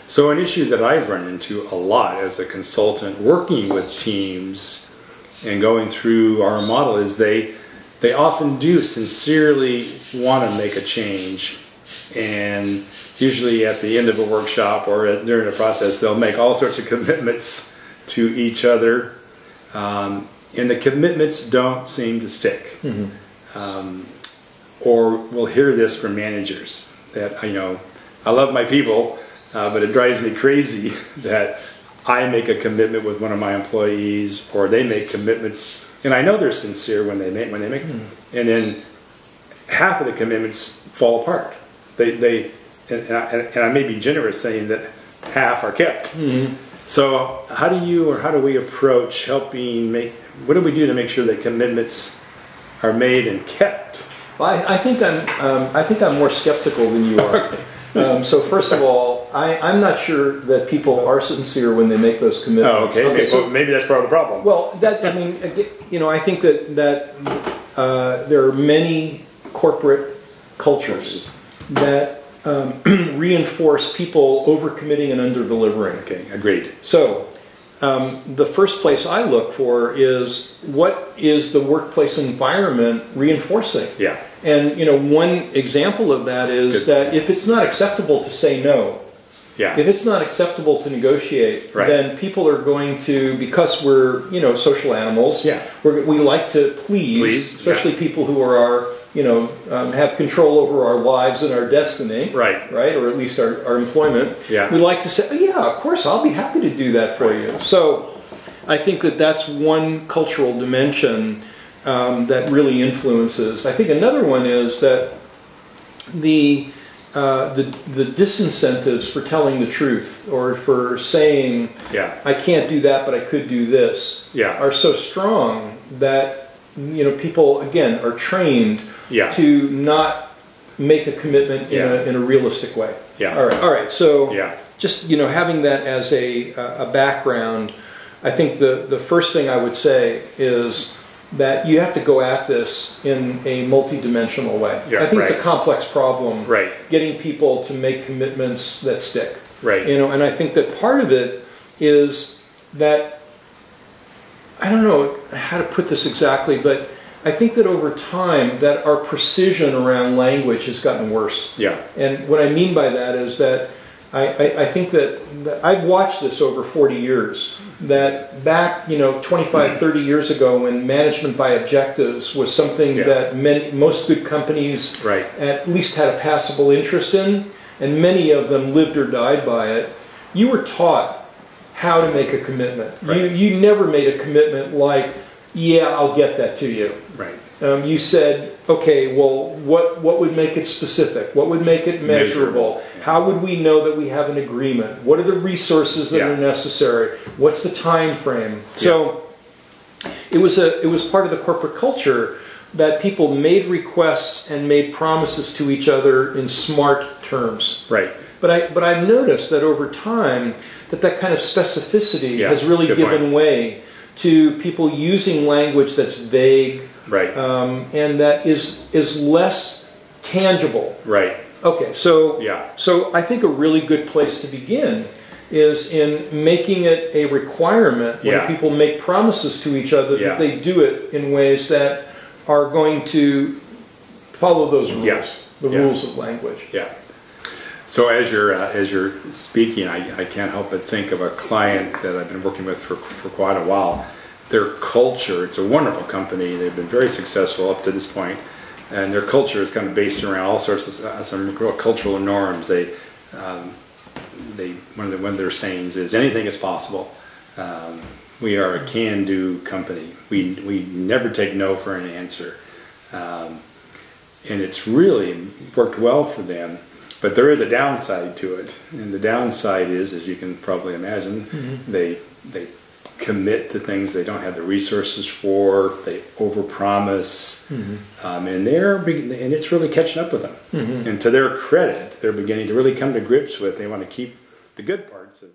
So an issue that I've run into a lot as a consultant working with teams and going through our model is they often do sincerely want to make a change, and usually at the end of a workshop or during the process they'll make all sorts of commitments to each other, and the commitments don't seem to stick. Or we'll hear this from managers that, I love my people, but it drives me crazy that I make a commitment with one of my employees, or they make commitments, and I know they're sincere when they make them, and then half of the commitments fall apart. And I may be generous saying that half are kept. So how do we approach helping what do we do to make sure that commitments are made and kept? Well, I think I'm more skeptical than you are. So first of all, I'm not sure that people are sincere when they make those commitments. Oh, okay. So maybe that's part of the problem. Well, I think that there are many corporate cultures that reinforce people overcommitting and underdelivering. Okay, agreed. So the first place I look for is, what is the workplace environment reinforcing? Yeah. And one example of that is that if it's not acceptable to say no, if it's not acceptable to negotiate, then people are going to, because we're social animals, we like to please, especially people who are our have control over our lives and our destiny, right, or at least our employment. We like to say, oh, yeah, of course, I'll be happy to do that for you. So I think that's one cultural dimension that really influences. I think another one is that the disincentives for telling the truth, or for saying, I can't do that, but I could do this, are so strong that people again are trained to not make a commitment in a realistic way. All right. So just having that as a background, I think the first thing I would say is that you have to go at this in a multi-dimensional way. I think it's a complex problem, getting people to make commitments that stick. And I think that part of it is that, I don't know how to put this exactly, but I think that over time that our precision around language has gotten worse. And what I mean by that is that I think that I've watched this over 40 years, that back 25, 30 years ago, when management by objectives was something that most good companies at least had a passable interest in, and many of them lived or died by it, you were taught how to make a commitment. You never made a commitment like, yeah, I'll get that to you. You said, okay, well, what would make it specific? What would make it measurable? How would we know that we have an agreement? What are the resources that are necessary? What's the time frame? So it was part of the corporate culture that people made requests and made promises to each other in smart terms. But I've noticed that over time that kind of specificity has really given way to people using language that's vague, and that is less tangible. Okay, so I think a really good place to begin is in making it a requirement when people make promises to each other that they do it in ways that are going to follow those rules, the rules of language. So as you're speaking, I can't help but think of a client that I've been working with for quite a while. Their culture, it's a wonderful company. They've been very successful up to this point, and their culture is kind of based around all sorts of some real cultural norms. One of their sayings is, anything is possible. We are a can-do company. We never take no for an answer, and it's really worked well for them. But there is a downside to it, and the downside is, as you can probably imagine, they commit to things they don't have the resources for. They overpromise, and it's really catching up with them. And to their credit, they're beginning to really come to grips with. They want to keep the good parts of